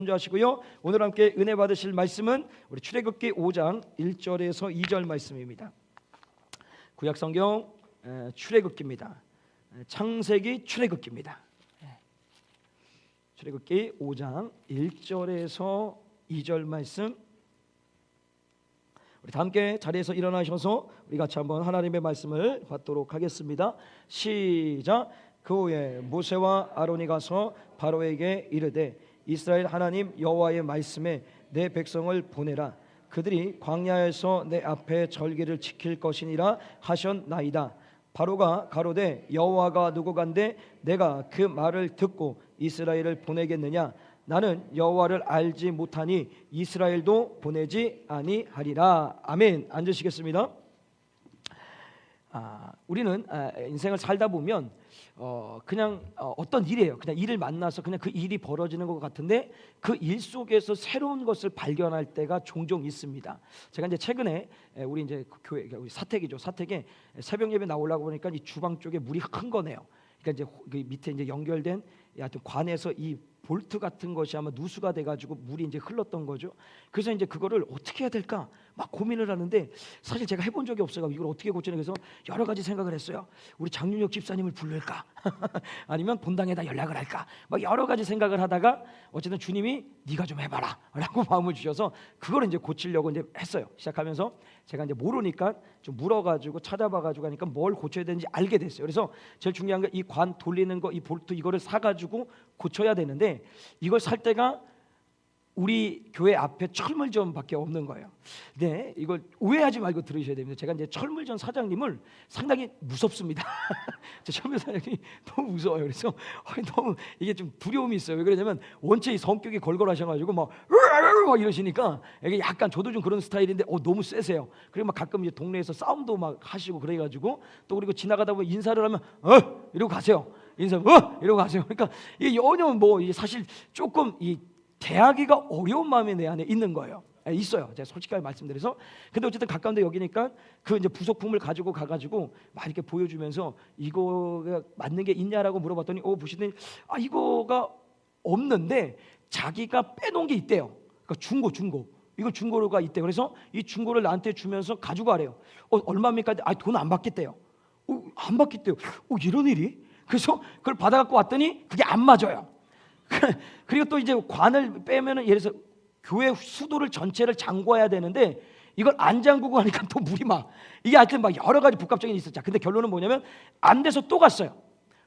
하시고요. 오늘 함께 은혜 받으실 말씀은 우리 출애굽기 5장 1절에서 2절 말씀입니다. 구약성경 출애굽기입니다. 창세기 출애굽기입니다. 출애굽기 5장 1절에서 2절 말씀, 우리 다 함께 자리에서 일어나셔서 우리 같이 한번 하나님의 말씀을 받도록 하겠습니다. 시작. 그 후에 모세와 아론이 가서 바로에게 이르되 이스라엘 하나님 여호와의 말씀에 내 백성을 보내라. 그들이 광야에서 내 앞에 절기를 지킬 것이니라 하셨나이다. 바로가 가로되 여호와가 누구간데 내가 그 말을 듣고 이스라엘을 보내겠느냐? 나는 여호와를 알지 못하니 이스라엘도 보내지 아니하리라. 아멘. 앉으시겠습니다. 우리는 인생을 살다 보면 그냥 어떤 일이에요. 그냥 일을 만나서 그냥 그 일이 벌어지는 것 같은데 그 일 속에서 새로운 것을 발견할 때가 종종 있습니다. 제가 이제 최근에 우리 이제 교회 우리 사택이죠. 사택에 새벽 예배 나오려고 보니까 이 주방 쪽에 물이 큰 거네요. 그러니까 이제 그 밑에 이제 연결된 하여튼 관에서 이 볼트 같은 것이 아마 누수가 돼가지고 물이 이제 흘렀던 거죠. 그래서 이제 그거를 어떻게 해야 될까 막 고민을 하는데 사실 제가 해본 적이 없어요. 이걸 어떻게 고치나 그래서 여러 가지 생각을 했어요. 우리 장윤혁 집사님을 부를까? 아니면 본당에다 연락을 할까? 막 여러 가지 생각을 하다가 어쨌든 주님이 네가 좀 해봐라라고 마음을 주셔서 그걸 이제 고치려고 이제 했어요. 시작하면서 제가 이제 모르니까 좀 물어가지고 찾아봐가지고 하니까 뭘 고쳐야 되는지 알게 됐어요. 그래서 제일 중요한 게 이 관 돌리는 거, 이 볼트 이거를 사가지고 고쳐야 되는데 이걸 살 때가 우리 교회 앞에 철물점밖에 없는 거예요. 네, 이걸 오해하지 말고 들으셔야 됩니다. 제가 이제 철물점 사장님을 상당히 무섭습니다. 제 철물점 사장님이 너무 무서워요. 그래서 너무 이게 좀 두려움이 있어요. 왜 그러냐면 원체 이 성격이 걸걸하셔가지고 막 이러시니까 이게 약간 저도 좀 그런 스타일인데 너무 세세요. 그리고 막 가끔 이제 동네에서 싸움도 막 하시고 그래가지고 또 그리고 지나가다 보면 인사를 하면 이러고 가세요. 이러고 가세요. 그러니까 이게 연연 뭐 사실 조금 이 대하기가 어려운 마음이 내 안에 있는 거예요. 있어요. 제가 솔직하게 말씀드려서. 근데 어쨌든 가까운데 여기니까 그 이제 부속품을 가지고 가가지고 막 이렇게 보여주면서 이거가 맞는 게 있냐라고 물어봤더니 보시더니 이거가 없는데 자기가 빼놓은 게 있대요. 그러니까 중고 이거 중고가 있대요. 그래서 이 중고를 나한테 주면서 가지고 가래요. 얼마입니까? 돈 안 받겠대요. 안 받겠대요. 이런 일이? 그래서 그걸 받아갖고 왔더니 그게 안 맞아요. 그리고 또 이제 관을 빼면은 예를 들어서 교회 수도를 전체를 잠궈야 되는데 이걸 안 잠그고 하니까 또 물이 막 이게 하여튼 막 여러 가지 복합적인 게 있었죠. 근데 결론은 뭐냐면 안 돼서 또 갔어요.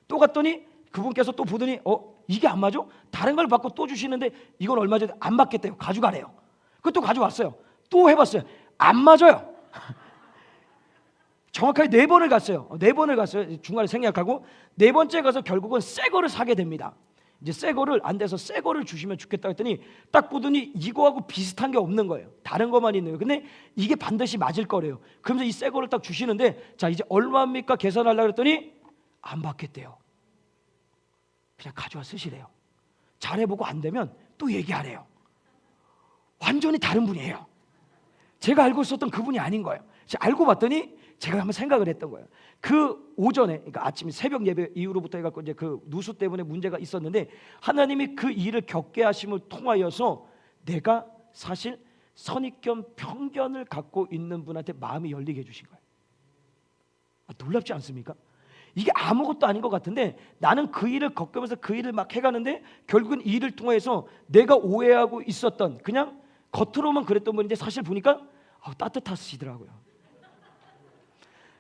또 갔더니 그분께서 또 보더니 이게 안 맞아? 다른 걸 받고 또 주시는데 이건 얼마 전에 안 받겠대요. 가져가래요. 그것도 가져왔어요. 또 해봤어요. 안 맞아요. 정확하게 4번을 갔어요. 4번을 갔어요. 중간에 생략하고 4번째 가서 결국은 새 거를 사게 됩니다. 이제 새 거를 안 돼서 새 거를 주시면 좋겠다 했더니 딱 보더니 이거하고 비슷한 게 없는 거예요. 다른 것만 있는 거예요. 근데 이게 반드시 맞을 거래요. 그러면서 이 새 거를 딱 주시는데 자 이제 얼마입니까? 계산하려고 했더니 안 받겠대요. 그냥 가져와 쓰시래요. 잘해보고 안 되면 또 얘기하래요. 완전히 다른 분이에요. 제가 알고 있었던 그분이 아닌 거예요. 제가 알고 봤더니 제가 한번 생각을 했던 거예요. 그 오전에, 그러니까 아침 새벽 예배 이후로부터 해갖고 이제 그 누수 때문에 문제가 있었는데 하나님이 그 일을 겪게 하심을 통하여서 내가 사실 선입견, 편견을 갖고 있는 분한테 마음이 열리게 해주신 거예요. 놀랍지 않습니까? 이게 아무것도 아닌 것 같은데 나는 그 일을 겪으면서 그 일을 막 해가는데 결국은 이 일을 통해서 내가 오해하고 있었던 그냥 겉으로만 그랬던 분인데 사실 보니까 따뜻하시더라고요.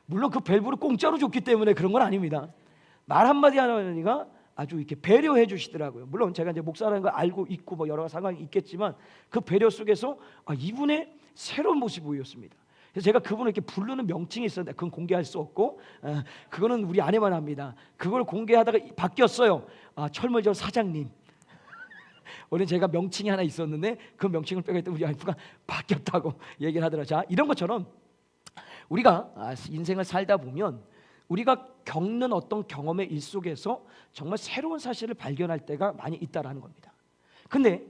물론 그 밸브를 공짜로 줬기 때문에 그런 건 아닙니다. 말 한마디 하나가 아주 이렇게 배려해 주시더라고요. 물론 제가 이제 목사라는 걸 알고 있고 뭐 여러 상황이 있겠지만 그 배려 속에서 이분의 새로운 모습이 보였습니다. 그래서 제가 그분을 이렇게 부르는 명칭이 있었는데 그건 공개할 수 없고 그거는 우리 아내만 합니다. 그걸 공개하다가 바뀌었어요. 철물점 사장님. 원래 제가 명칭이 하나 있었는데 그 명칭을 빼고 했더니 우리 와이프가 바뀌었다고 얘기를 하더라고요. 자, 이런 것처럼 우리가 인생을 살다 보면 우리가 겪는 어떤 경험의 일 속에서 정말 새로운 사실을 발견할 때가 많이 있다라는 겁니다. 근데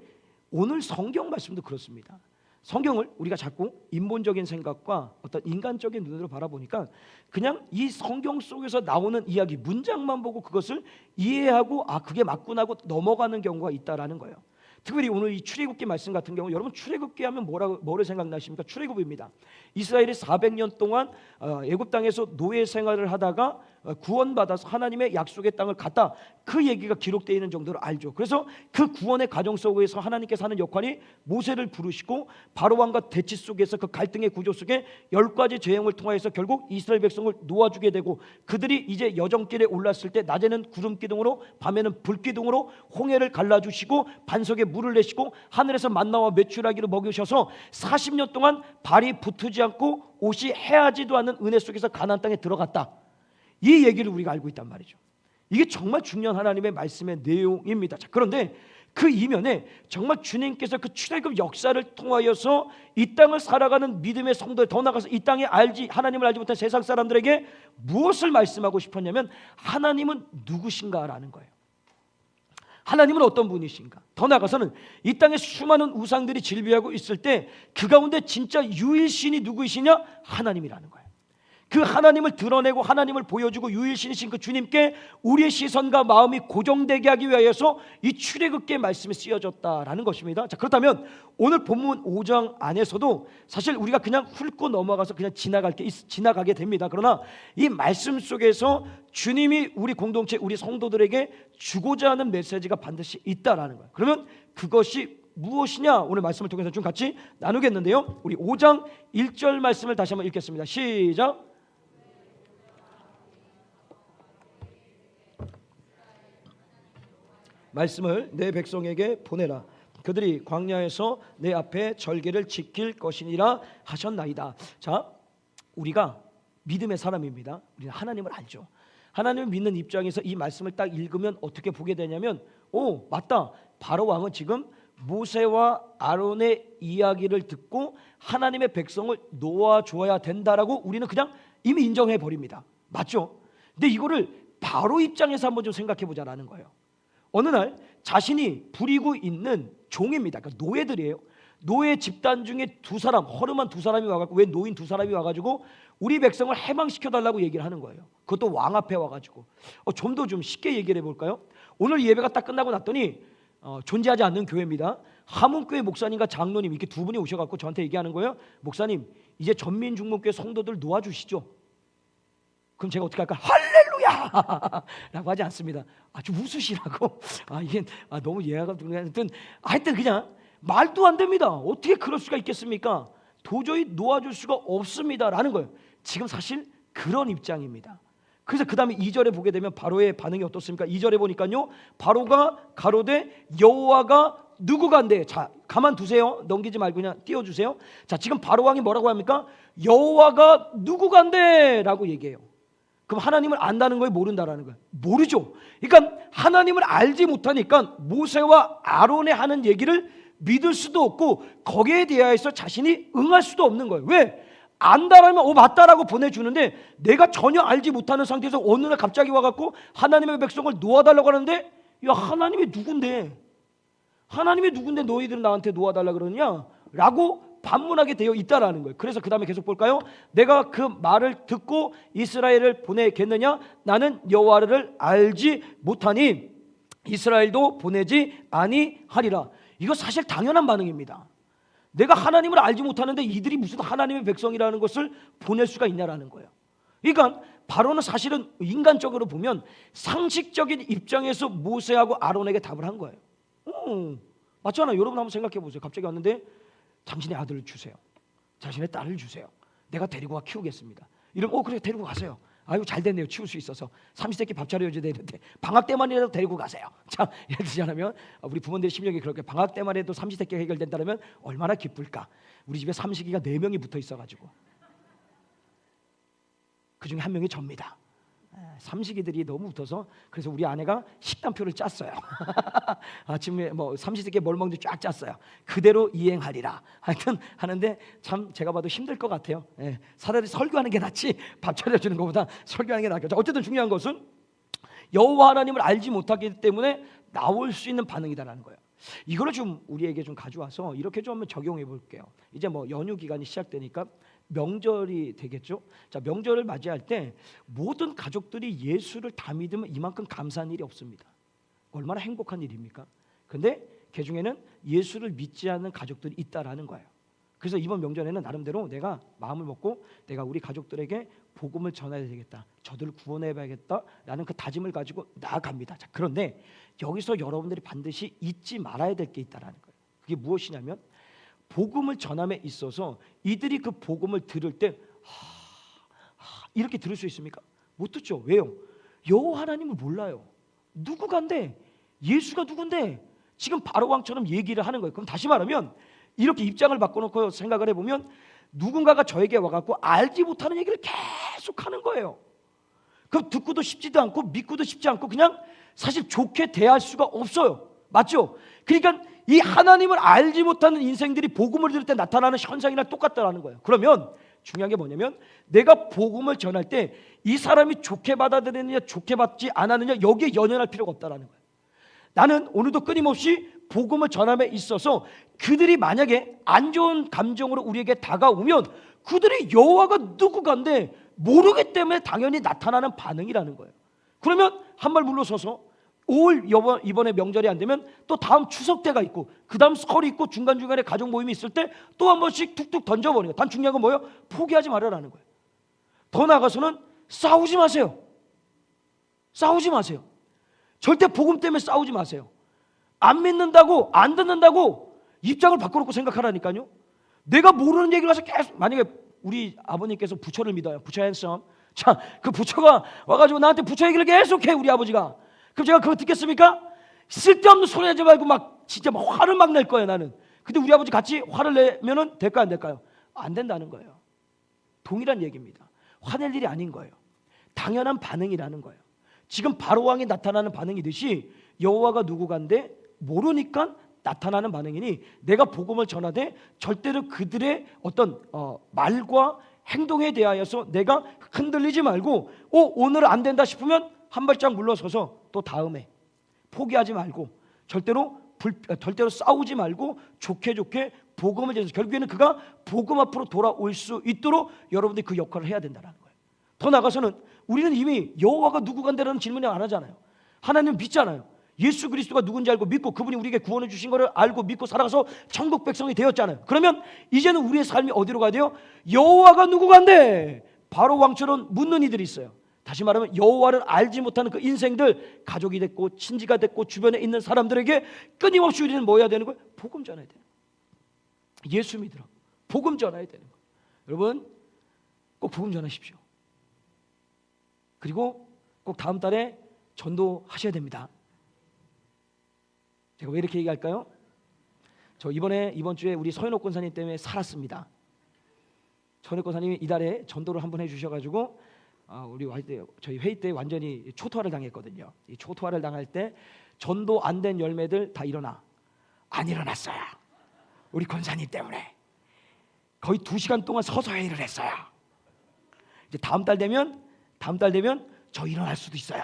오늘 성경 말씀도 그렇습니다. 성경을 우리가 자꾸 인본적인 생각과 어떤 인간적인 눈으로 바라보니까 그냥 이 성경 속에서 나오는 이야기 문장만 보고 그것을 이해하고 그게 맞구나 하고 넘어가는 경우가 있다라는 거예요. 특별히 오늘 이 출애굽기 말씀 같은 경우 여러분 출애굽기 하면 뭐를 생각나십니까? 출애굽입니다. 이스라엘이 400년 동안 애굽 땅에서 노예 생활을 하다가 구원받아서 하나님의 약속의 땅을 갔다, 그 얘기가 기록되어 있는 정도로 알죠. 그래서 그 구원의 과정 속에서 하나님께서 하는 역할이 모세를 부르시고 바로 왕과 대치 속에서 그 갈등의 구조 속에 10가지 재앙을 통하여서 결국 이스라엘 백성을 놓아주게 되고, 그들이 이제 여정길에 올랐을 때 낮에는 구름 기둥으로 밤에는 불 기둥으로 홍해를 갈라주시고 반석에 물을 내시고 하늘에서 만나와 메추라기로 먹이셔서 40년 동안 발이 붙지 않고 옷이 해하지도 않는 은혜 속에서 가나안 땅에 들어갔다. 이 얘기를 우리가 알고 있단 말이죠. 이게 정말 중요한 하나님의 말씀의 내용입니다. 자, 그런데 그 이면에 정말 주님께서 그 출애굽 역사를 통하여서 이 땅을 살아가는 믿음의 성도들, 더 나아가서 이 땅에 하나님을 알지 못한 세상 사람들에게 무엇을 말씀하고 싶었냐면 하나님은 누구신가라는 거예요. 하나님은 어떤 분이신가? 더 나아가서는 이 땅에 수많은 우상들이 질비하고 있을 때 그 가운데 진짜 유일신이 누구이시냐? 하나님이라는 거예요. 그 하나님을 드러내고 하나님을 보여주고 유일신이신 그 주님께 우리의 시선과 마음이 고정되게 하기 위하여서 이 출애굽기의 말씀이 쓰여졌다라는 것입니다. 자, 그렇다면 오늘 본문 5장 안에서도 사실 우리가 그냥 훑고 넘어가서 그냥 지나가게 됩니다. 그러나 이 말씀 속에서 주님이 우리 공동체, 우리 성도들에게 주고자 하는 메시지가 반드시 있다라는 거예요. 그러면 그것이 무엇이냐? 오늘 말씀을 통해서 좀 같이 나누겠는데요. 우리 5장 1절 말씀을 다시 한번 읽겠습니다. 시작. 말씀을 내 백성에게 보내라. 그들이 광야에서 내 앞에 절개를 지킬 것이니라 하셨나이다. 자, 우리가 믿음의 사람입니다. 우리는 하나님을 알죠. 하나님을 믿는 입장에서 이 말씀을 딱 읽으면 어떻게 보게 되냐면, 오, 맞다. 바로 왕은 지금 모세와 아론의 이야기를 듣고 하나님의 백성을 놓아줘야 된다라고 우리는 그냥 이미 인정해 버립니다. 맞죠? 근데 이거를 바로 입장에서 한번 좀 생각해 보자라는 거예요. 어느 날 자신이 부리고 있는 종입니다. 그러니까 노예들이에요. 노예 집단 중에 허름한 두 사람이 와가지고, 왜 노인 두 사람이 와가지고 우리 백성을 해방시켜달라고 얘기를 하는 거예요. 그것도 왕 앞에 와가지고. 좀 더 좀 쉽게 얘기를 해볼까요? 오늘 예배가 딱 끝나고 났더니 존재하지 않는 교회입니다. 하문교회 목사님과 장로님 이렇게 두 분이 오셔갖고 저한테 얘기하는 거예요. 목사님, 이제 전민중목교회 성도들 놓아주시죠. 그럼 제가 어떻게 할까? 할렐루야! 라고 하지 않습니다. 아주 웃으시라고. 이게 너무 예화가 하여튼 그냥 말도 안 됩니다. 어떻게 그럴 수가 있겠습니까? 도저히 놓아줄 수가 없습니다 라는 거예요. 지금 사실 그런 입장입니다. 그래서 그 다음에 2절에 보게 되면 바로의 반응이 어떻습니까? 2절에 보니까요, 바로가 가로되 여호와가 누구간데. 자, 가만두세요. 넘기지 말고 그냥 띄워주세요. 자, 지금 바로 왕이 뭐라고 합니까? 여호와가 누구간데 라고 얘기해요. 그럼 하나님을 안다는 거예요? 모른다라는 거예요? 모르죠. 그러니까 하나님을 알지 못하니까 모세와 아론의 하는 얘기를 믿을 수도 없고 거기에 대하여서 자신이 응할 수도 없는 거예요. 왜? 안다라면 맞다라고 보내주는데 내가 전혀 알지 못하는 상태에서 어느 날 갑자기 와갖고 하나님의 백성을 놓아달라고 하는데, 야, 하나님이 누군데? 하나님이 누군데 너희들은 나한테 놓아달라고 그러느냐? 라고 반문하게 되어 있다라는 거예요. 그래서 그 다음에 계속 볼까요? 내가 그 말을 듣고 이스라엘을 보내겠느냐? 나는 여호와를 알지 못하니 이스라엘도 보내지 아니하리라. 이거 사실 당연한 반응입니다. 내가 하나님을 알지 못하는데 이들이 무슨 하나님의 백성이라는 것을 보낼 수가 있냐라는 거예요. 그러니까 바로는 사실은 인간적으로 보면 상식적인 입장에서 모세하고 아론에게 답을 한 거예요. 맞잖아요. 여러분 한번 생각해 보세요. 갑자기 왔는데 당신의 아들을 주세요. 자신의 딸을 주세요. 내가 데리고 와 키우겠습니다. 이러면 그래, 데리고 가세요. 아유, 잘 됐네요. 치울 수 있어서. 삼시세끼 밥 차려줘야 되는데 방학 때만이라도 데리고 가세요. 참, 예를 들자면 우리 부모님의 심령이 그렇게 방학 때만 해도 삼시세끼 해결된다면 얼마나 기쁠까. 우리 집에 삼식이가 4명이 붙어 있어가지고 그중에 한 명이 접니다. 삼식이들이 너무 붙어서 그래서 우리 아내가 식단표를 짰어요. 아침에 삼시세끼 뭘 먹는지 쫙 짰어요. 그대로 이행하리라. 하여튼 하는데 참 제가 봐도 힘들 것 같아요. 차라리 설교하는 게 낫지 밥 차려주는 것보다 설교하는 게 낫겠죠. 어쨌든 중요한 것은 여호와 하나님을 알지 못하기 때문에 나올 수 있는 반응이다라는 거예요. 이거를 좀 우리에게 좀 가져와서 이렇게 좀 한번 적용해 볼게요. 이제 연휴 기간이 시작되니까 명절이 되겠죠. 자, 명절을 맞이할 때 모든 가족들이 예수를 다 믿으면 이만큼 감사한 일이 없습니다. 얼마나 행복한 일입니까? 근데 그 중에는 예수를 믿지 않는 가족들이 있다라는 거예요. 그래서 이번 명절에는 나름대로 내가 마음을 먹고 내가 우리 가족들에게 복음을 전해야 되겠다, 저들을 구원해봐야겠다라는 그 다짐을 가지고 나아갑니다. 자, 그런데 여기서 여러분들이 반드시 잊지 말아야 될 게 있다라는 거예요. 그게 무엇이냐면 복음을 전함에 있어서 이들이 그 복음을 들을 때 이렇게 들을 수 있습니까? 못 듣죠. 왜요? 여호와 하나님을 몰라요. 누구간데, 예수가 누군데 지금 바로왕처럼 얘기를 하는 거예요. 그럼 다시 말하면 이렇게 입장을 바꿔놓고 생각을 해보면 누군가가 저에게 와갖고 알지 못하는 얘기를 계속 하는 거예요. 그럼 듣고도 싶지도 않고 믿고도 싶지 않고 그냥 사실 좋게 대할 수가 없어요. 맞죠? 그러니까 이 하나님을 알지 못하는 인생들이 복음을 들을 때 나타나는 현상이랑 똑같다라는 거예요. 그러면 중요한 게 뭐냐면 내가 복음을 전할 때 이 사람이 좋게 받아들이느냐 좋게 받지 않았느냐 여기에 연연할 필요가 없다라는 거예요. 나는 오늘도 끊임없이 복음을 전함에 있어서 그들이 만약에 안 좋은 감정으로 우리에게 다가오면 그들이 여호와가 누구간데 모르기 때문에 당연히 나타나는 반응이라는 거예요. 그러면 한 발 물러서서 올 이번에 명절이 안 되면 또 다음 추석 때가 있고 그 다음 설이 있고 중간중간에 가족 모임이 있을 때 또 한 번씩 툭툭 던져버리는 거예요. 단 중요한 건 뭐예요? 포기하지 말아라는 거예요. 더 나아가서는 싸우지 마세요. 싸우지 마세요. 절대 복음 때문에 싸우지 마세요. 안 믿는다고 안 듣는다고 입장을 바꿔놓고 생각하라니까요. 내가 모르는 얘기를 해서 계속, 만약에 우리 아버님께서 부처를 믿어요. 부처 핸섬. 자, 그 부처가 와가지고 나한테 부처 얘기를 계속해, 우리 아버지가. 그럼 제가 그거 듣겠습니까? 쓸데없는 소리 하지 말고 막 진짜 막 화를 막 낼 거예요, 나는. 근데 우리 아버지 같이 화를 내면은 될까요, 안 될까요? 안 된다는 거예요. 동일한 얘기입니다. 화낼 일이 아닌 거예요. 당연한 반응이라는 거예요. 지금 바로왕이 나타나는 반응이듯이 여호와가 누구간데 모르니까 나타나는 반응이니 내가 복음을 전하되 절대로 그들의 어떤 말과 행동에 대하여서 내가 흔들리지 말고 오늘 안 된다 싶으면 한 발짝 물러서서 또 다음에 포기하지 말고 절대로 싸우지 말고 좋게 복음을 전해서 결국에는 그가 복음 앞으로 돌아올 수 있도록 여러분들이 그 역할을 해야 된다는 거예요. 더 나아가서는 우리는 이미 여호와가 누구간데라는 질문을 안 하잖아요. 하나님을 믿잖아요. 예수 그리스도가 누군지 알고 믿고 그분이 우리에게 구원해 주신 것을 알고 믿고 살아가서 천국 백성이 되었잖아요. 그러면 이제는 우리의 삶이 어디로 가야 돼요? 여호와가 누구간데 바로 왕처럼 묻는 이들이 있어요. 다시 말하면 여호와를 알지 못하는 그 인생들, 가족이 됐고 친지가 됐고 주변에 있는 사람들에게 끊임없이 우리는 뭐 해야 되는 거예요? 복음 전해야 돼요. 예수 믿으라고 복음 전해야 되는 거예요. 여러분 꼭 복음 전하십시오. 그리고 꼭 다음 달에 전도하셔야 됩니다. 제가 왜 이렇게 얘기할까요? 저 이번 주에 우리 서현옥 권사님 때문에 살았습니다. 서현옥 권사님이 이달에 전도를 한번 해주셔가지고 우리 저희 회의 때 완전히 초토화를 당했거든요. 이 초토화를 당할 때 전도 안 된 열매들 다 안 일어났어요. 우리 권사님 때문에 거의 2시간 동안 서서 회의를 했어요. 이제 다음 달 되면 저 일어날 수도 있어요.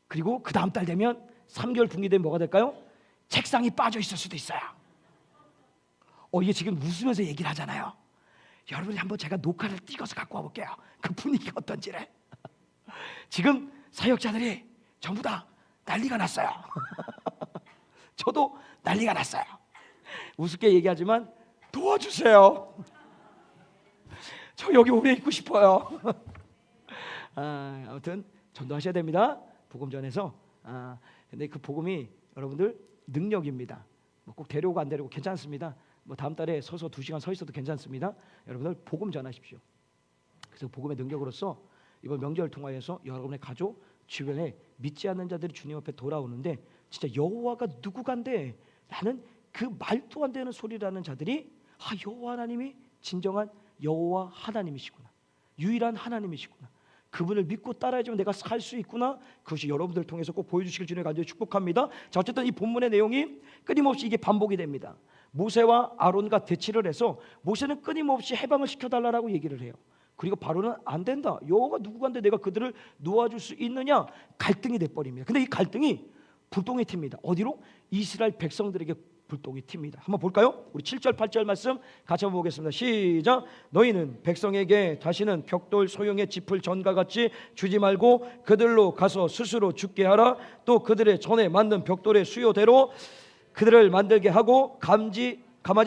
그리고 그 다음 달 되면 3개월 분기되면 뭐가 될까요? 책상이 빠져 있을 수도 있어요. 이게 지금 웃으면서 얘기를 하잖아요. 여러분이 한번 제가 녹화를 찍어서 갖고 와볼게요. 그 분위기가 어떤지를. 지금 사역자들이 전부 다 난리가 났어요. 저도 난리가 났어요. 우습게 얘기하지만 도와주세요. 저 여기 오래 있고 싶어요. 아무튼 전도하셔야 됩니다. 복음 전해서. 근데 그 복음이 여러분들 능력입니다. 꼭 데려오고 안 데려오고 괜찮습니다. 다음 달에 서서 2시간 서 있어도 괜찮습니다. 여러분들 복음 전하십시오. 그래서 복음의 능력으로서 이번 명절 통화에서 여러분의 가족 주변에 믿지 않는 자들이 주님 앞에 돌아오는데 진짜 여호와가 누구간데 라는 그 말도 안 되는 소리라는 자들이 여호와 하나님이 진정한 여호와 하나님이시구나, 유일한 하나님이시구나, 그분을 믿고 따라야지만 내가 살 수 있구나. 그것이 여러분들을 통해서 꼭 보여주시길 주님의 간절히 축복합니다. 자, 어쨌든 이 본문의 내용이 끊임없이 이게 반복이 됩니다. 모세와 아론과 대치를 해서 모세는 끊임없이 해방을 시켜달라고 얘기를 해요. 그리고 바로는 안 된다, 여호와가 누구간데 내가 그들을 놓아줄 수 있느냐, 갈등이 돼버립니다. 근데 이 갈등이 불똥이 튑니다. 어디로? 이스라엘 백성들에게 불똥이 튑니다. 한번 볼까요? 우리 7절 8절 말씀 같이 한번 보겠습니다. 시작. 너희는 백성에게 다시는 벽돌 소형의 짚을 전과 같이 주지 말고 그들로 가서 스스로 죽게 하라. 또 그들의 전에 만든 벽돌의 수요대로 그들을 만들게 하고 감하지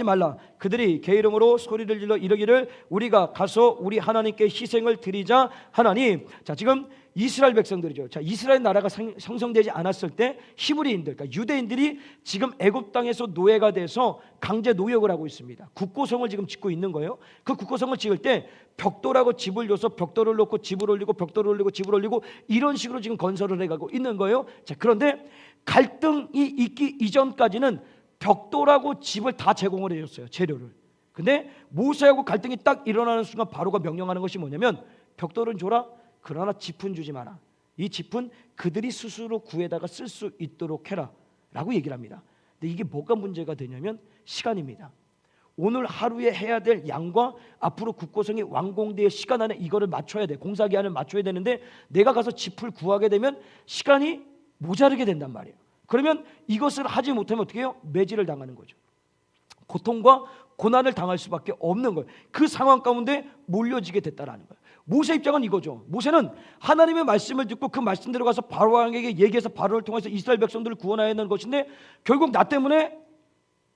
말라. 그들이 개 이름으로 소리를 질러 이르기를 우리가 가서 우리 하나님께 희생을 드리자 하나니. 자, 지금 이스라엘 백성들이죠. 자, 이스라엘 나라가 형성되지 않았을 때 히브리인들, 그러니까 유대인들이 지금 애굽 땅에서 노예가 돼서 강제 노역을 하고 있습니다. 국고성을 지금 짓고 있는 거예요. 그 국고성을 지을 때 벽돌하고 집을 줘서 벽돌을 놓고 집을 올리고 벽돌을 올리고 집을 올리고 이런 식으로 지금 건설을 해가고 있는 거예요. 자, 그런데 갈등이 있기 이전까지는 벽돌하고 집을 다 제공을 해줬어요. 재료를. 근데 모세하고 갈등이 딱 일어나는 순간 바로가 명령하는 것이 뭐냐면 벽돌은 줘라. 그러나 짚은 주지 마라. 이 짚은 그들이 스스로 구에다가 쓸 수 있도록 해라 라고 얘기를 합니다. 근데 이게 뭐가 문제가 되냐면 시간입니다. 오늘 하루에 해야 될 양과 앞으로 국고성이 완공될 시간 안에 이거를 맞춰야 돼. 공사 기한을 맞춰야 되는데 내가 가서 짚을 구하게 되면 시간이 모자르게 된단 말이에요. 그러면 이것을 하지 못하면 어떻게 해요? 매질을 당하는 거죠. 고통과 고난을 당할 수밖에 없는 거예요. 그 상황 가운데 몰려지게 됐다라는 거예요. 모세 입장은 이거죠. 모세는 하나님의 말씀을 듣고 그 말씀대로 가서 바로왕에게 얘기해서 바로를 통해서 이스라엘 백성들을 구원해야 하는 것인데 결국 나 때문에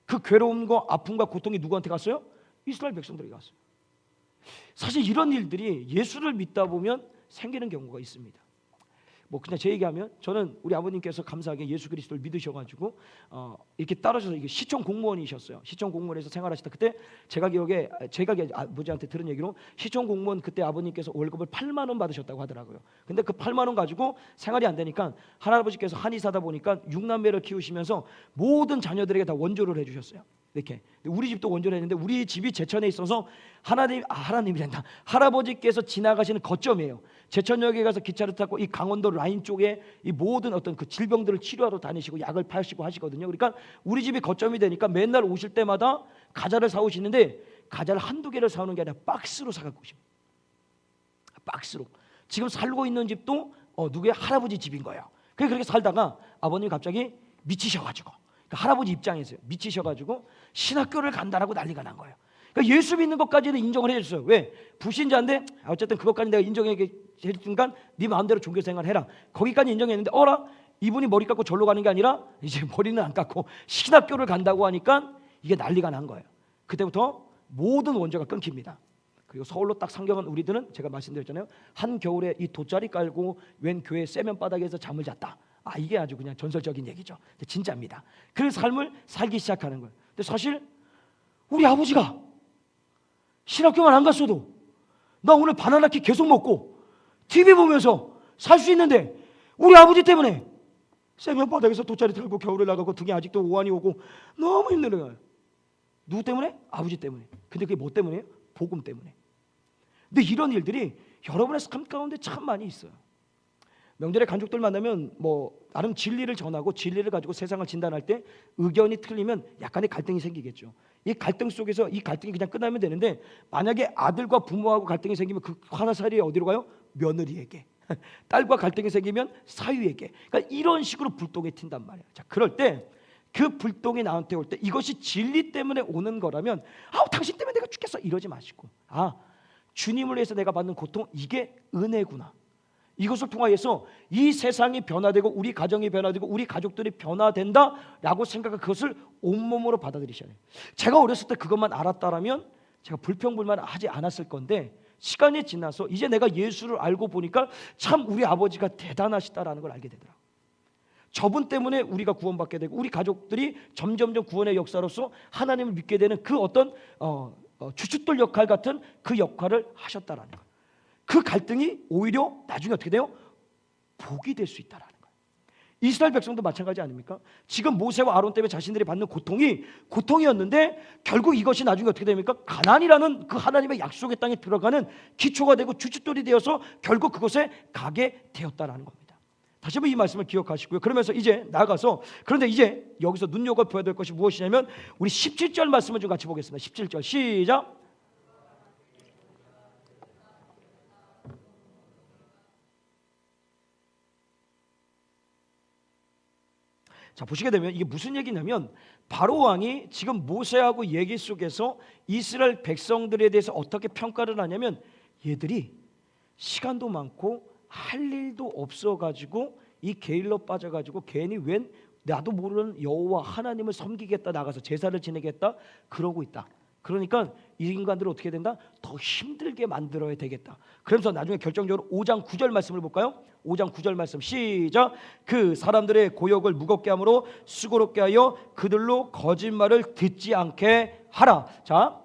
그 괴로움과 아픔과 고통이 누구한테 갔어요? 이스라엘 백성들에게 갔어요. 사실 이런 일들이 예수를 믿다 보면 생기는 경우가 있습니다. 뭐 그냥 제 얘기하면 저는 우리 아버님께서 감사하게 예수 그리스도를 믿으셔가지고 이렇게 따라셔서 이게 시청 공무원이셨어요. 시청 공무원에서 생활하시다 그때 제가 아버지한테 들은 얘기로 시청 공무원 그때 아버님께서 월급을 8만 원 받으셨다고 하더라고요. 근데 그 8만 원 가지고 생활이 안 되니까 할아버지께서 한의사다 보니까 6남매를 키우시면서 모든 자녀들에게 다 원조를 해주셨어요. 이렇게 우리 집도 원조를 했는데 우리 집이 제천에 있어서 하나님이란다. 할아버지께서 지나가시는 거점이에요. 제천역에 가서 기차를 타고 이 강원도 라인 쪽에 이 모든 어떤 그 질병들을 치료하러 다니시고 약을 파시고 하시거든요. 그러니까 우리 집이 거점이 되니까 맨날 오실 때마다 과자를 사오시는데 과자를 한두 개를 사오는 게 아니라 박스로 사갖고 오십니다. 박스로. 지금 살고 있는 집도 누구의 할아버지 집인 거예요. 그렇게 살다가 아버님이 갑자기 미치셔가지고 그러니까 할아버지 입장에서요. 미치셔가지고 신학교를 간다라고 난리가 난 거예요. 그러니까 예수 믿는 것까지는 인정을 해줬어요. 왜? 불신자인데 어쨌든 그것까지 내가 인정해주니까 네 마음대로 종교생활 해라. 거기까지 인정했는데 이분이 머리 깎고 절로 가는 게 아니라 이제 머리는 안 깎고 신학교를 간다고 하니까 이게 난리가 난 거예요. 그때부터 모든 원조가 끊깁니다. 그리고 서울로 딱 상경한 우리들은 제가 말씀드렸잖아요. 한겨울에 이 돗자리 깔고 웬 교회 세면 바닥에서 잠을 잤다. 이게 아주 그냥 전설적인 얘기죠. 진짜입니다. 그 삶을 살기 시작하는 거예요. 근데 사실 우리 아버지가 신학교만 안 갔어도 나 오늘 바나나 킥 계속 먹고 TV 보면서 살 수 있는데 우리 아버지 때문에 세면 바닥에서 돗자리 털고 겨울에 나가고 등에 아직도 오한이 오고 너무 힘들어요. 누구 때문에? 아버지 때문에. 근데 그게 뭐 때문에요? 복음 때문에. 근데 이런 일들이 여러분의 삶 가운데 참 많이 있어요. 명절에 가족들 만나면 뭐 나름 진리를 전하고 진리를 가지고 세상을 진단할 때 의견이 틀리면 약간의 갈등이 생기겠죠. 이 갈등 속에서 이 갈등이 그냥 끝나면 되는데 만약에 아들과 부모하고 갈등이 생기면 그 화살이 어디로 가요? 며느리에게. 딸과 갈등이 생기면 사위에게. 그러니까 이런 식으로 불똥이 튄단 말이에요. 자, 그럴 때 그 불똥이 나한테 올 때 이것이 진리 때문에 오는 거라면 당신 때문에 내가 죽겠어 이러지 마시고 주님을 위해서 내가 받는 고통 이게 은혜구나. 이것을 통하여서 이 세상이 변화되고 우리 가정이 변화되고 우리 가족들이 변화된다라고 생각하고 그것을 온몸으로 받아들이셔야 해요. 제가 어렸을 때 그것만 알았다라면 제가 불평불만하지 않았을 건데 시간이 지나서 이제 내가 예수를 알고 보니까 참 우리 아버지가 대단하시다라는 걸 알게 되더라고요. 저분 때문에 우리가 구원받게 되고 우리 가족들이 점점점 구원의 역사로서 하나님을 믿게 되는 그 어떤 주춧돌 역할 같은 그 역할을 하셨다라는 거예요. 그 갈등이 오히려 나중에 어떻게 돼요? 복이 될 수 있다라는 거예요. 이스라엘 백성도 마찬가지 아닙니까? 지금 모세와 아론 때문에 자신들이 받는 고통이었는데 결국 이것이 나중에 어떻게 됩니까? 가나안이라는 그 하나님의 약속의 땅에 들어가는 기초가 되고 주춧돌이 되어서 결국 그곳에 가게 되었다라는 겁니다. 다시 한번 이 말씀을 기억하시고요. 그러면서 이제 나아가서 그런데 이제 여기서 눈여겨봐야 될 것이 무엇이냐면 우리 17절 말씀을 좀 같이 보겠습니다. 17절 시작. 자, 보시게 되면 이게 무슨 얘기냐면 바로 왕이 지금 모세하고 얘기 속에서 이스라엘 백성들에 대해서 어떻게 평가를 하냐면 얘들이 시간도 많고 할 일도 없어가지고 이 게을러 빠져가지고 괜히 웬 나도 모르는 여호와 하나님을 섬기겠다 나가서 제사를 지내겠다 그러고 있다. 그러니까 이 인간들을 어떻게 된다? 더 힘들게 만들어야 되겠다. 그래서 나중에 결정적으로 5장 9절 말씀을 볼까요? 5장 9절 말씀 시작. 그 사람들의 고역을 무겁게 함으로 수고롭게 하여 그들로 거짓말을 듣지 않게 하라. 자,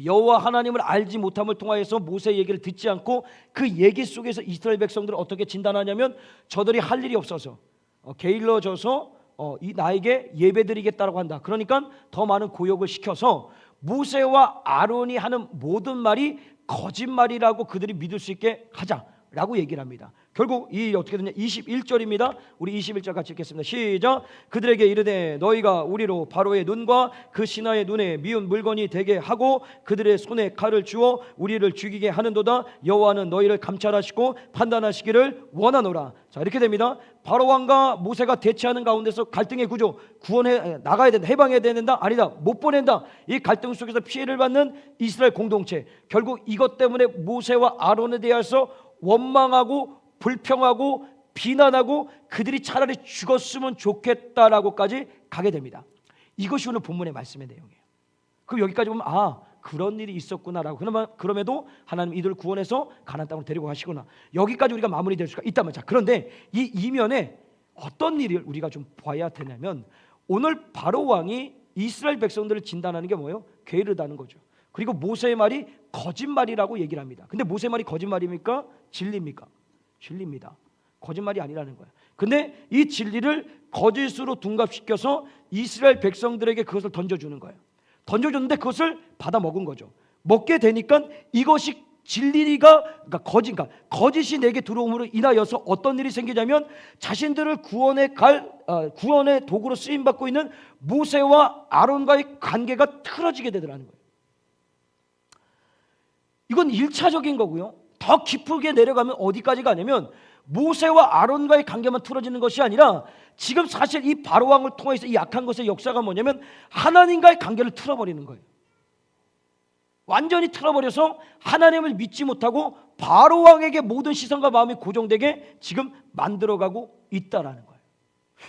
여호와 하나님을 알지 못함을 통하여서 모세 얘기를 듣지 않고 그 얘기 속에서 이스라엘 백성들을 어떻게 진단하냐면 저들이 할 일이 없어서 게을러져서 이 나에게 예배드리겠다라고 한다. 그러니까 더 많은 고역을 시켜서 모세와 아론이 하는 모든 말이 거짓말이라고 그들이 믿을 수 있게 하자라고 얘기를 합니다. 결국 이 어떻게 되냐 21절입니다. 우리 21절 같이 읽겠습니다. 시작. 그들에게 이르되 너희가 우리로 바로의 눈과 그 신하의 눈에 미운 물건이 되게 하고 그들의 손에 칼을 주어 우리를 죽이게 하는도다. 여호와는 너희를 감찰하시고 판단하시기를 원하노라. 자, 이렇게 됩니다. 바로 왕과 모세가 대치하는 가운데서 갈등의 구조, 구원해 나가야 된다, 해방해야 된다, 아니다, 못 보낸다. 이 갈등 속에서 피해를 받는 이스라엘 공동체. 결국 이것 때문에 모세와 아론에 대해서 원망하고 불평하고 비난하고 그들이 차라리 죽었으면 좋겠다라고까지 가게 됩니다. 이것이 오늘 본문의 말씀의 내용이에요. 그럼 여기까지 보면 그런 일이 있었구나라고. 그럼에도 하나님 이들을 구원해서 가나안 땅으로 데리고 가시구나. 여기까지 우리가 마무리될 수가 있다면, 자, 그런데 이 이면에 어떤 일을 우리가 좀 봐야 되냐면 오늘 바로 왕이 이스라엘 백성들을 진단하는 게 뭐예요? 게으르다는 거죠. 그리고 모세의 말이 거짓말이라고 얘기를 합니다. 근데 모세의 말이 거짓말입니까? 진리입니까? 진리입니다. 거짓말이 아니라는 거예요. 근데 이 진리를 거짓으로 둔갑시켜서 이스라엘 백성들에게 그것을 던져주는 거예요. 던져줬는데 그것을 받아 먹은 거죠. 먹게 되니까 이것이 진리가 그러니까 거짓이 내게 들어옴으로 인하여서 어떤 일이 생기냐면 자신들을 구원의 도구로 쓰임 받고 있는 모세와 아론과의 관계가 틀어지게 되더라는 거예요. 이건 1차적인 거고요. 더 깊게 내려가면 어디까지 가냐면 모세와 아론과의 관계만 틀어지는 것이 아니라 지금 사실 이 바로왕을 통해서 이 약한 것의 역사가 뭐냐면 하나님과의 관계를 틀어버리는 거예요. 완전히 틀어버려서 하나님을 믿지 못하고 바로왕에게 모든 시선과 마음이 고정되게 지금 만들어가고 있다라는 거예요.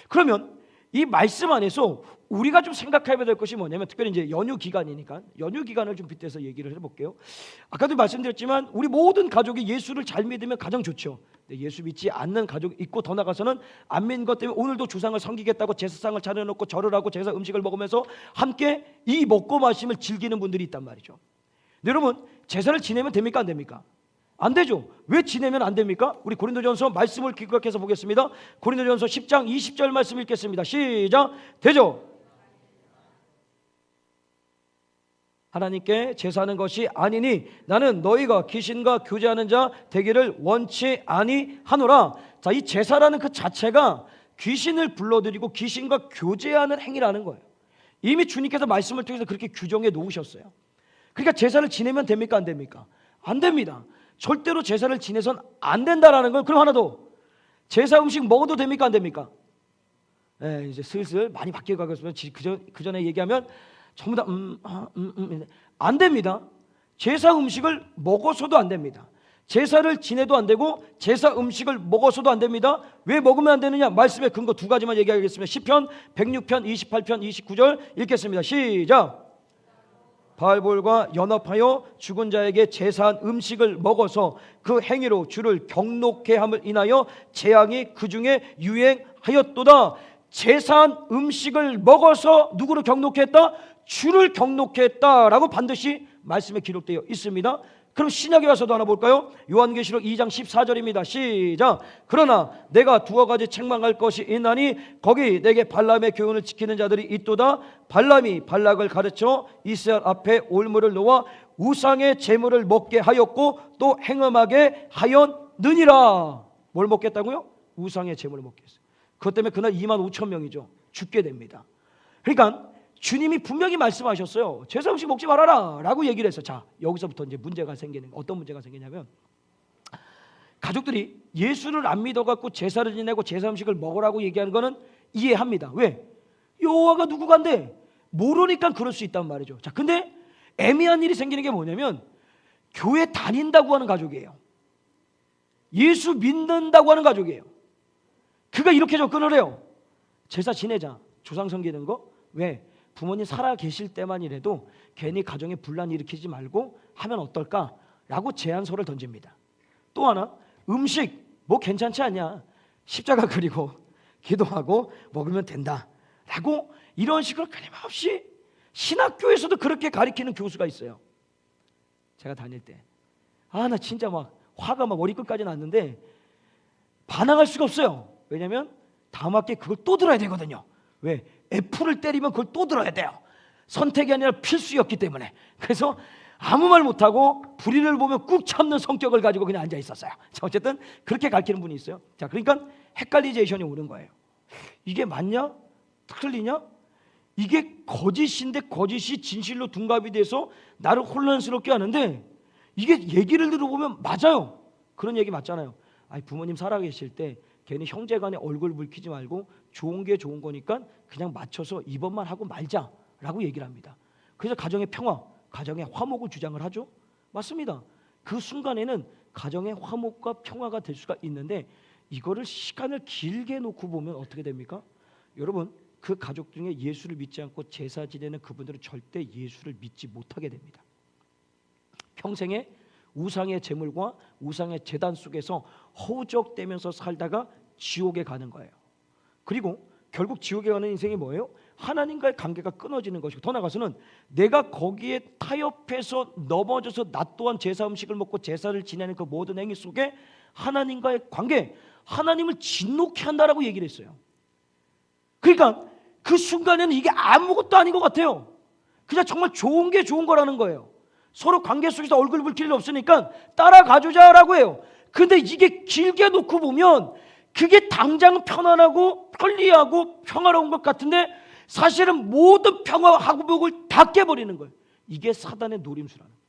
그러면 이 말씀 안에서 우리가 좀 생각해야 될 것이 뭐냐면 특별히 이제 연휴 기간이니까 연휴 기간을 좀 빗대서 얘기를 해볼게요. 아까도 말씀드렸지만 우리 모든 가족이 예수를 잘 믿으면 가장 좋죠. 예수 믿지 않는 가족 있고 더 나가서는 안 믿는 것 때문에 오늘도 조상을 섬기겠다고 제사상을 차려놓고 절을 하고 제사 음식을 먹으면서 함께 이 먹고 마심을 즐기는 분들이 있단 말이죠. 여러분 제사를 지내면 됩니까 안 됩니까? 안 되죠. 왜 지내면 안 됩니까? 우리 고린도전서 말씀을 기억해서 보겠습니다. 고린도전서 10장 20절 말씀 읽겠습니다. 시작. 되죠. 하나님께 제사하는 것이 아니니 나는 너희가 귀신과 교제하는 자 되기를 원치 아니하노라. 자, 이 제사라는 그 자체가 귀신을 불러들이고 귀신과 교제하는 행위라는 거예요. 이미 주님께서 말씀을 통해서 그렇게 규정해 놓으셨어요. 그러니까 제사를 지내면 됩니까 안 됩니까? 안 됩니다. 절대로 제사를 지내선 안 된다라는 걸. 그럼 하나 더, 제사 음식 먹어도 됩니까 안 됩니까? 이제 슬슬 많이 바뀌어가고 있으면 그 전에 얘기하면 전부 다 안 됩니다. 제사 음식을 먹어서도 안 됩니다. 제사를 지내도 안 되고 제사 음식을 먹어서도 안 됩니다. 왜 먹으면 안 되느냐? 말씀의 근거 두 가지만 얘기하겠습니다. 시편 106편 28편 29절 읽겠습니다. 시작. 바알볼과 연합하여 죽은 자에게 제사한 음식을 먹어서 그 행위로 주를 경록해 함을 인하여 재앙이 그 중에 유행하였도다. 제사한 음식을 먹어서 누구를 경록해 했다? 주를 경록해 했다라고 반드시 말씀에 기록되어 있습니다. 그럼 신약에 와서도 하나 볼까요? 요한계시록 2장 14절입니다. 시작. 그러나 내가 두어 가지 책망할 것이 있나니 거기 내게 발람의 교훈을 지키는 자들이 있도다. 발람이 발락을 가르쳐 이스라엘 앞에 올무를 놓아 우상의 제물을 먹게 하였고 또 행음하게 하였느니라. 뭘 먹겠다고요? 우상의 제물을 먹게 했어요. 그것 때문에 그날 25,000명이죠 죽게 됩니다. 그러니까 주님이 분명히 말씀하셨어요. 제사 음식 먹지 말아라 라고 얘기를 했어요. 자, 여기서부터 이제 문제가 생기는, 어떤 문제가 생기냐면 가족들이 예수를 안 믿어갖고 제사를 지내고 제사 음식을 먹으라고 얘기하는 거는 이해합니다. 왜? 여호와가 누구간데 모르니까 그럴 수 있단 말이죠. 자, 근데 애매한 일이 생기는 게 뭐냐면 교회 다닌다고 하는 가족이에요. 예수 믿는다고 하는 가족이에요. 그가 이렇게 접근을 해요. 제사 지내자, 조상 섬기는 거. 왜? 부모님 살아 계실 때만이라도 괜히 가정에 분란 일으키지 말고 하면 어떨까라고 제안서를 던집니다. 또 하나, 음식 뭐 괜찮지 않냐, 십자가 그리고 기도하고 먹으면 된다라고 이런 식으로 끊임없이 신학교에서도 그렇게 가르치는 교수가 있어요. 제가 다닐 때 나 진짜 막 화가 막 머리끝까지 났는데 반항할 수가 없어요. 왜냐하면 다음 학기에 그걸 또 들어야 되거든요. 왜? F를 때리면 그걸 또 들어야 돼요. 선택이 아니라 필수였기 때문에. 그래서 아무 말 못하고 불의를 보면 꾹 참는 성격을 가지고 그냥 앉아 있었어요. 자, 어쨌든 그렇게 가르치는 분이 있어요. 자, 그러니까 헷갈리제이션이 오는 거예요. 이게 맞냐? 틀리냐? 이게 거짓인데 거짓이 진실로 둔갑이 돼서 나를 혼란스럽게 하는데 이게 얘기를 들어보면 맞아요. 그런 얘기 맞잖아요. 아니, 부모님 살아계실 때 괜히 형제간에 얼굴 붉히지 말고 좋은 게 좋은 거니까 그냥 맞춰서 이번만 하고 말자라고 얘기를 합니다. 그래서 가정의 평화, 가정의 화목을 주장을 하죠. 맞습니다. 그 순간에는 가정의 화목과 평화가 될 수가 있는데 이거를 시간을 길게 놓고 보면 어떻게 됩니까? 여러분, 그 가족 중에 예수를 믿지 않고 제사 지내는 그분들은 절대 예수를 믿지 못하게 됩니다. 평생에 우상의 제물과 우상의 제단 속에서 허우적대면서 살다가 지옥에 가는 거예요. 그리고 결국 지옥에 가는 인생이 뭐예요? 하나님과의 관계가 끊어지는 것이고, 더 나아가서는 내가 거기에 타협해서 넘어져서 나 또한 제사 음식을 먹고 제사를 지내는 그 모든 행위 속에 하나님과의 관계, 하나님을 진노케 한다라고 얘기를 했어요. 그러니까 그 순간에는 이게 아무것도 아닌 것 같아요. 그냥 정말 좋은 게 좋은 거라는 거예요. 서로 관계 속에서 얼굴 붉힐 일 없으니까 따라가주자라고 해요. 근데 이게 길게 놓고 보면 그게 당장 편안하고 편리하고 평화로운 것 같은데 사실은 모든 평화와 화목을 다 깨버리는 거예요. 이게 사단의 노림수라는 거예요.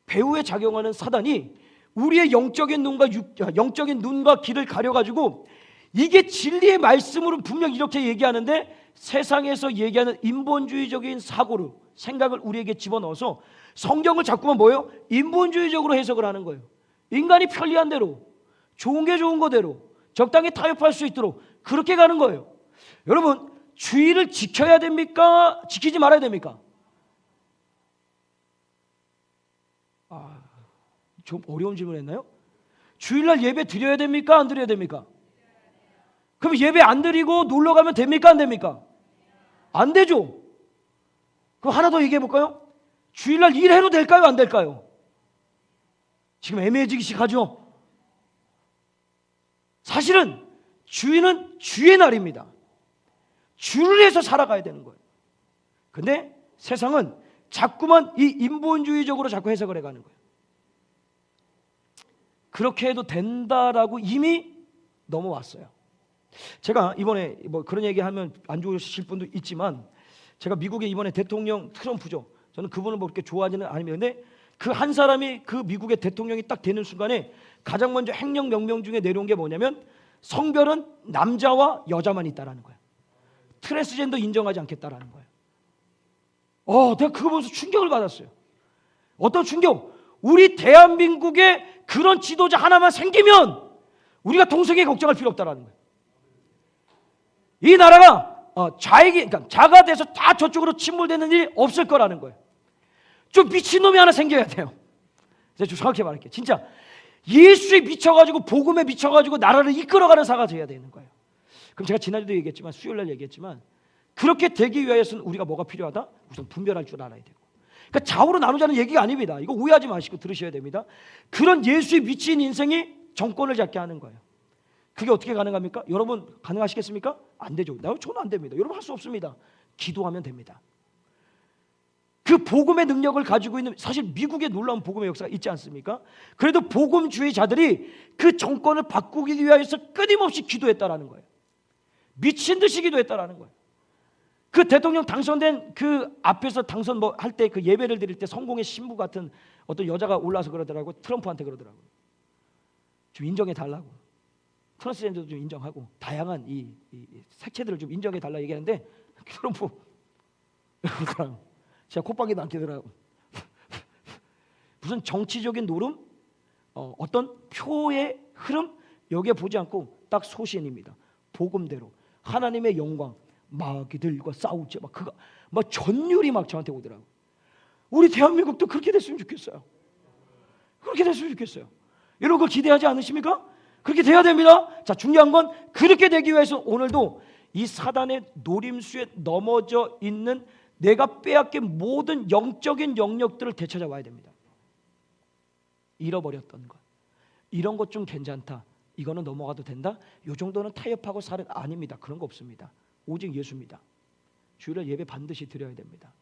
배후에 작용하는 사단이 우리의 영적인 눈과 귀를 가려가지고 이게 진리의 말씀으로 분명 이렇게 얘기하는데 세상에서 얘기하는 인본주의적인 사고로 생각을 우리에게 집어넣어서 성경을 자꾸만 뭐예요? 인본주의적으로 해석을 하는 거예요. 인간이 편리한 대로, 좋은 게 좋은 거대로 적당히 타협할 수 있도록 그렇게 가는 거예요. 여러분, 주의를 지켜야 됩니까? 지키지 말아야 됩니까? 좀 어려운 질문했나요? 주일날 예배 드려야 됩니까? 안 드려야 됩니까? 그럼 예배 안 드리고 놀러 가면 됩니까? 안 됩니까? 안 되죠. 그럼 하나 더 얘기해 볼까요? 주일날 일해도 될까요? 안 될까요? 지금 애매해지기 시작하죠. 사실은 주일은 주의 날입니다. 주를 해서 살아가야 되는 거예요. 근데 세상은 자꾸만 이 인본주의적으로 자꾸 해석을 해가는 거예요. 그렇게 해도 된다라고 이미 넘어왔어요. 제가 이번에 뭐 그런 얘기하면 안 좋으실 분도 있지만 제가 미국의 이번에 대통령 트럼프죠. 저는 그분을 뭐 그렇게 좋아하지는 않습니다. 근데 그 한 사람이 그 미국의 대통령이 딱 되는 순간에 가장 먼저 행령 명령 중에 내려온 게 뭐냐면 성별은 남자와 여자만 있다라는 거예요. 트랜스젠더 인정하지 않겠다라는 거예요. 내가 그거 보면서 충격을 받았어요. 어떤 충격? 우리 대한민국에 그런 지도자 하나만 생기면 우리가 동성애 걱정할 필요 없다라는 거예요. 이 나라가 그러니까 자가 돼서 다 저쪽으로 침몰되는 일이 없을 거라는 거예요. 좀 미친놈이 하나 생겨야 돼요. 제가 정확히 말할게요. 진짜 예수에 미쳐가지고 복음에 미쳐가지고 나라를 이끌어가는 사가 돼야 되는 거예요. 그럼 제가 지난주도 얘기했지만 수요일날 얘기했지만 그렇게 되기 위해서는 우리가 뭐가 필요하다? 우선 분별할 줄 알아야 되고. 그러니까 좌우로 나누자는 얘기가 아닙니다. 이거 오해하지 마시고 들으셔야 됩니다. 그런 예수에 미친 인생이 정권을 잡게 하는 거예요. 그게 어떻게 가능합니까? 여러분 가능하시겠습니까? 안 되죠. 저는 안 됩니다. 여러분 할 수 없습니다. 기도하면 됩니다. 그 복음의 능력을 가지고 있는, 사실 미국에 놀라운 복음의 역사가 있지 않습니까? 그래도 복음주의자들이 그 정권을 바꾸기 위해서 끊임없이 기도했다라는 거예요. 미친 듯이 기도했다라는 거예요. 그 대통령 당선된 그 앞에서 당선 뭐 할 때 그 예배를 드릴 때 성공의 신부 같은 어떤 여자가 올라서 그러더라고. 트럼프한테 그러더라고요. 좀 인정해 달라고. 트랜스젠더도 좀 인정하고 다양한 이 색채들을 좀 인정해 달라 얘기하는데 트럼프 그랑 제가 콧방귀도 안 뀌더라고. 무슨 정치적인 노름, 어떤 표의 흐름 여기에 보지 않고 딱 소신입니다. 복음대로 하나님의 영광, 마귀들과 싸우지 막 그거 막 전율이 막 저한테 오더라고. 우리 대한민국도 그렇게 됐으면 좋겠어요. 그렇게 됐으면 좋겠어요. 이런 거 기대하지 않으십니까? 그렇게 돼야 됩니다. 자, 중요한 건 그렇게 되기 위해서 오늘도 이 사단의 노림수에 넘어져 있는 내가 빼앗긴 모든 영적인 영역들을 되찾아와야 됩니다. 잃어버렸던 것, 이런 것 좀 괜찮다, 이거는 넘어가도 된다, 이 정도는 타협하고 살은 아닙니다. 그런 거 없습니다. 오직 예수입니다. 주일날 예배 반드시 드려야 됩니다.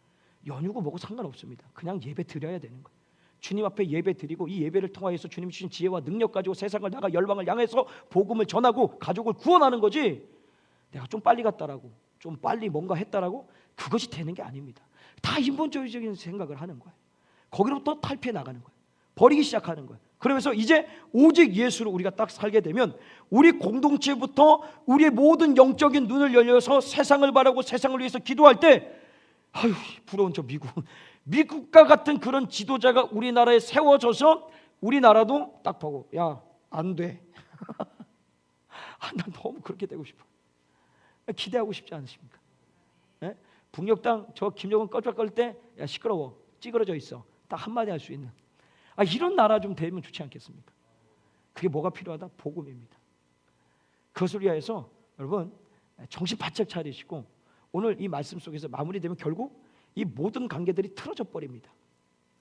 연휴고 뭐고 상관없습니다. 그냥 예배 드려야 되는 거예요. 주님 앞에 예배 드리고 이 예배를 통하여서 주님 주신 지혜와 능력 가지고 세상을 나가 열방을 향해서 복음을 전하고 가족을 구원하는 거지, 내가 좀 빨리 갔다라고 좀 빨리 뭔가 했다라고 그것이 되는 게 아닙니다. 다 인본주의적인 생각을 하는 거예요. 거기로부터 탈피해 나가는 거예요. 버리기 시작하는 거예요. 그러면서 이제 오직 예수로 우리가 딱 살게 되면 우리 공동체부터 우리의 모든 영적인 눈을 열려서 세상을 바라고 세상을 위해서 기도할 때, 아유 부러운 저 미국과 같은 그런 지도자가 우리나라에 세워져서 우리나라도 딱 보고 야 안 돼. 난 너무 그렇게 되고 싶어. 기대하고 싶지 않으십니까? 예? 북녘당 저 김정은 꺼적거릴 때 야 시끄러워 찌그러져 있어 딱 한마디 할 수 있는 이런 나라 좀 되면 좋지 않겠습니까? 그게 뭐가 필요하다? 복음입니다. 그것을 위하여서 여러분 정신 바짝 차리시고 오늘 이 말씀 속에서 마무리되면 결국 이 모든 관계들이 틀어져 버립니다.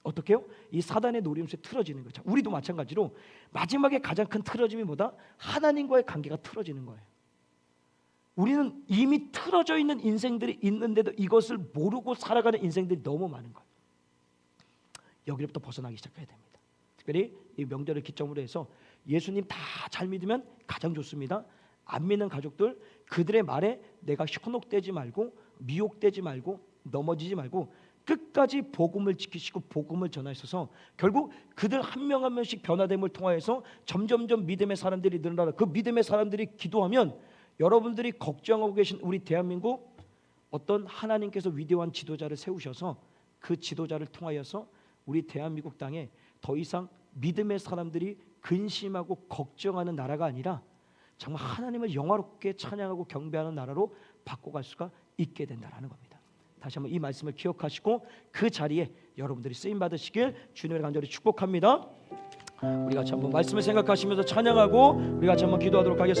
어떻게요? 이 사단의 노림수에 틀어지는 거죠. 우리도 마찬가지로 마지막에 가장 큰 틀어짐이 뭐다? 하나님과의 관계가 틀어지는 거예요. 우리는 이미 틀어져 있는 인생들이 있는데도 이것을 모르고 살아가는 인생들이 너무 많은 거예요. 여기로부터 벗어나기 시작해야 됩니다. 특별히 이 명절을 기점으로 해서 예수님 다 잘 믿으면 가장 좋습니다. 안 믿는 가족들 그들의 말에 내가 현혹되지 말고 미혹되지 말고 넘어지지 말고 끝까지 복음을 지키시고 복음을 전하셔서 결국 그들 한 명 한 명씩 변화됨을 통하여서 점점점 믿음의 사람들이 늘어나라. 그 믿음의 사람들이 기도하면 여러분들이 걱정하고 계신 우리 대한민국 어떤 하나님께서 위대한 지도자를 세우셔서 그 지도자를 통하여서 우리 대한민국 땅에 더 이상 믿음의 사람들이 근심하고 걱정하는 나라가 아니라 정말 하나님을 영화롭게 찬양하고 경배하는 나라로 바꿔갈 수가 있게 된다는 겁니다. 다시 한번 이 말씀을 기억하시고 그 자리에 여러분들이 쓰임 받으시길 주님을 간절히 축복합니다. 우리 같이 한번 말씀을 생각하시면서 찬양하고 우리 같이 한번 기도하도록 하겠습니다.